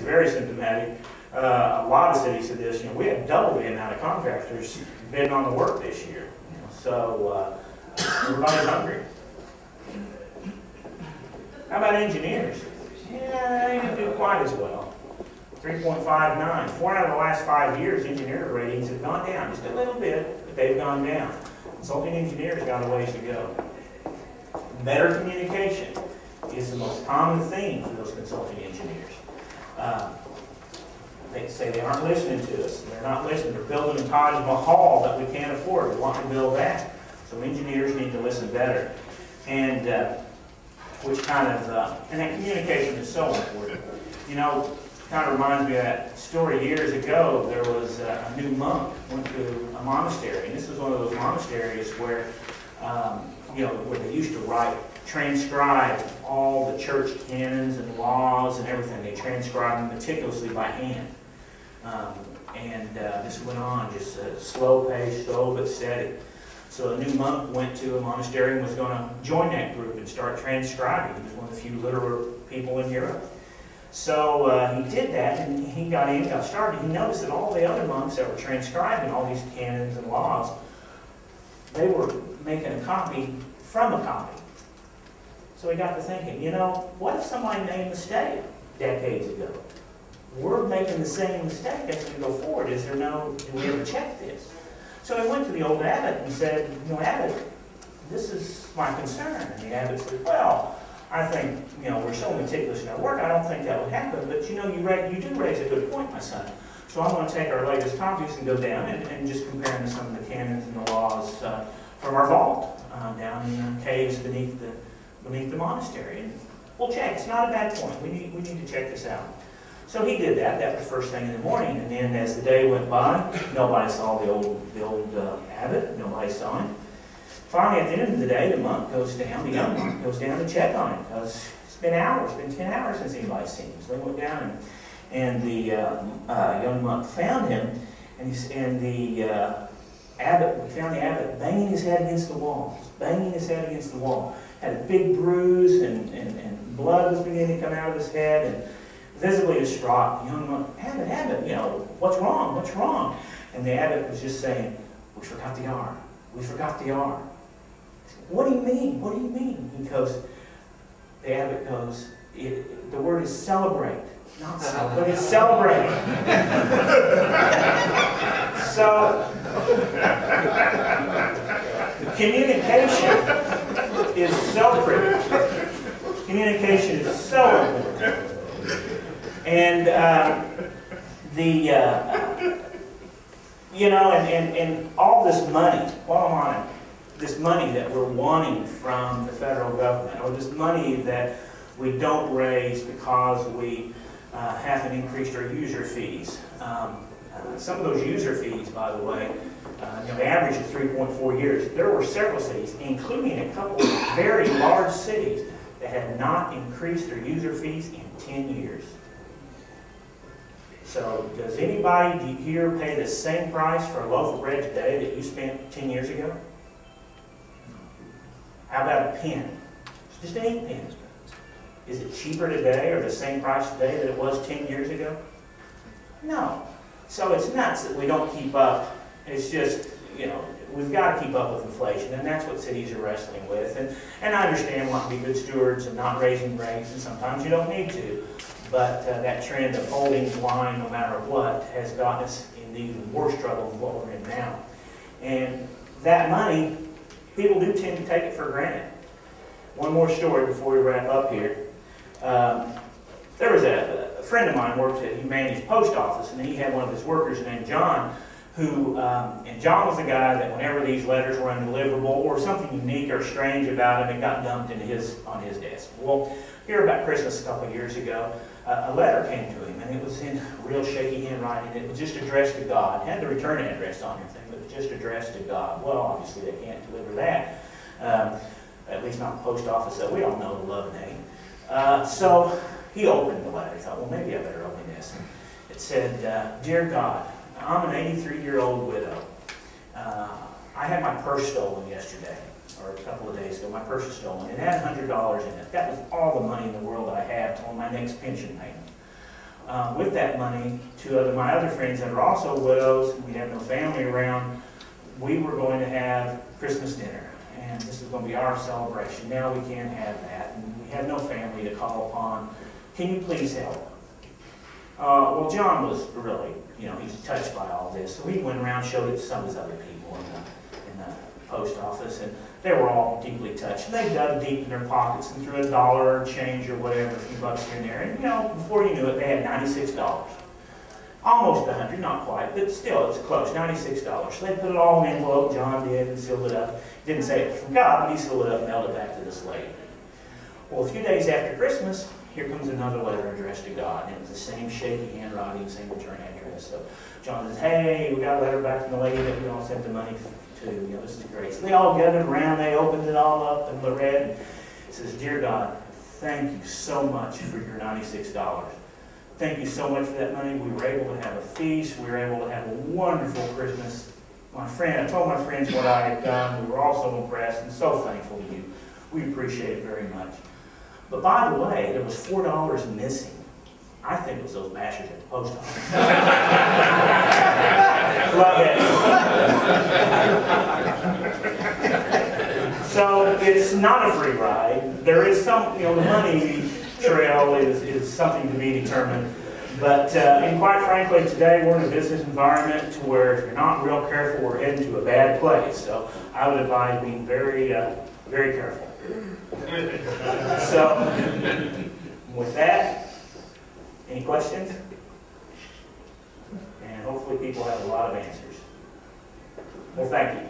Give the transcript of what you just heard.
very symptomatic. A lot of cities said this. We had double the amount of contractors bidding on the work this year. So everybody's hungry. How about engineers? Yeah, they didn't do quite as well. 3.59. 4 out of the last 5 years, engineer ratings have gone down just a little bit, but they've gone down. Consulting engineers got a ways to go. Better communication is the most common theme for those consulting engineers. They say they aren't listening to us. They're not listening. They're building a Taj Mahal that we can't afford. We want to build that. So engineers need to listen better. And and that communication is so important. Kind of reminds me of that story years ago. There was a new monk went to a monastery, and this was one of those monasteries where, where they used to transcribe all the church canons and laws and everything. They transcribed them meticulously by hand. This went on, just a slow pace, slow but steady. So a new monk went to a monastery and was going to join that group and start transcribing. He was one of the few literate people in Europe. So he did that, and he got started. He noticed that all the other monks that were transcribing all these canons and laws, they were making a copy from a copy. So he got to thinking, what if somebody made a mistake decades ago? We're making the same mistake as we go forward. Do we ever check this? So he went to the old abbot and said, Abbot, this is my concern. And the abbot said, well, I think, we're so meticulous in our work, I don't think that would happen. But, you do raise a good point, my son. So I'm going to take our latest copies and go down and just compare them to some of the canons and the laws from our vault down in the caves beneath the monastery. And we'll check. It's not a bad point. We need to check this out. So he did that. That was first thing in the morning. And then as the day went by, nobody saw the old abbot. Nobody saw him. Finally, at the end of the day, the young monk goes down to check on him because it's been 10 hours since anybody's seen him. So they went down and the young monk found him, and we found the abbot banging his head against the wall. Just banging his head against the wall. Had a big bruise, and blood was beginning to come out of his head, and visibly distraught. The young monk, Abbot, what's wrong? What's wrong? And the abbot was just saying, we forgot the R. We forgot the R. What do you mean? What do you mean? The abbot goes, the word is celebrate. Not celebrate, it's celebrate. So, communication is so critical. Communication is so important. And and all this money, while I'm on it, this money that we're wanting from the federal government, or this money that we don't raise because we haven't increased our user fees. Some of those user fees, by the way, the average is 3.4 years. There were several cities, including a couple of very large cities, that had not increased their user fees in 10 years. So, does anybody here pay the same price for a loaf of bread today that you spent 10 years ago? How about a pen? Just an ink pen. Is it cheaper today or the same price today that it was 10 years ago? No. So it's nuts that we don't keep up. It's just, we've got to keep up with inflation, and that's what cities are wrestling with. And I understand wanting to be good stewards and not raising rates, and sometimes you don't need to. But that trend of holding the line no matter what has gotten us in even worse trouble than what we're in now. And that money, people do tend to take it for granted. One more story before we wrap up here. There was a friend of mine worked at Humanity's post office, and he had one of his workers named John, and John was the guy that whenever these letters were undeliverable or something unique or strange about him, it got dumped on his desk. Well, here about Christmas a couple of years ago, a letter came to him, and it was in real shaky handwriting. It was just addressed to God. It had the return address on everything, but it was just addressed to God. Well, obviously they can't deliver that, at least not the post office that we all know the love name. So he opened the letter. He thought, well, maybe I better open this. It said, Dear God, I'm an 83-year-old widow. I had my purse stolen yesterday, or a couple of days ago. My purse was stolen. It had $100 in it. That was all the money in the world that I had on my next pension payment. with that money, my other friends that are also widows, and we have no family around, we were going to have Christmas dinner. And this is going to be our celebration. Now we can't have that. And we had no family to call upon. Can you please help? Well, John was really, he was touched by all this. So he went around, showed it to some of his other people in the post office, and they were all deeply touched. And they dug deep in their pockets and threw $1 or change or whatever, a few bucks here and there. And before you knew it, they had $96. Almost 100, not quite, but still, it's close, $96. So they put it all in an envelope, John did, and sealed it up. Didn't say it was from God, but he sealed it up and mailed it back to this lady. Well, a few days after Christmas, here comes another letter addressed to God. And it was the same shaky handwriting, same return address. So John says, hey, we got a letter back from the lady that we all sent the money to. This is great. So they all gathered around, they opened it all up, and read, and it says, Dear God, thank you so much for your $96. Thank you so much for that money. We were able to have a feast. We were able to have a wonderful Christmas. I told my friends what I had done. We were all so impressed and so thankful to you. We appreciate it very much. But by the way, there was $4 missing. I think it was those bashers at the post office. Love it. So it's not a free ride. There is some, the money trail is something to be determined. But and quite frankly, today we're in a business environment to where if you're not real careful, we're heading to a bad place. So I would advise being very, very careful. So with that, any questions? And hopefully people have a lot of answers. Well, thank you.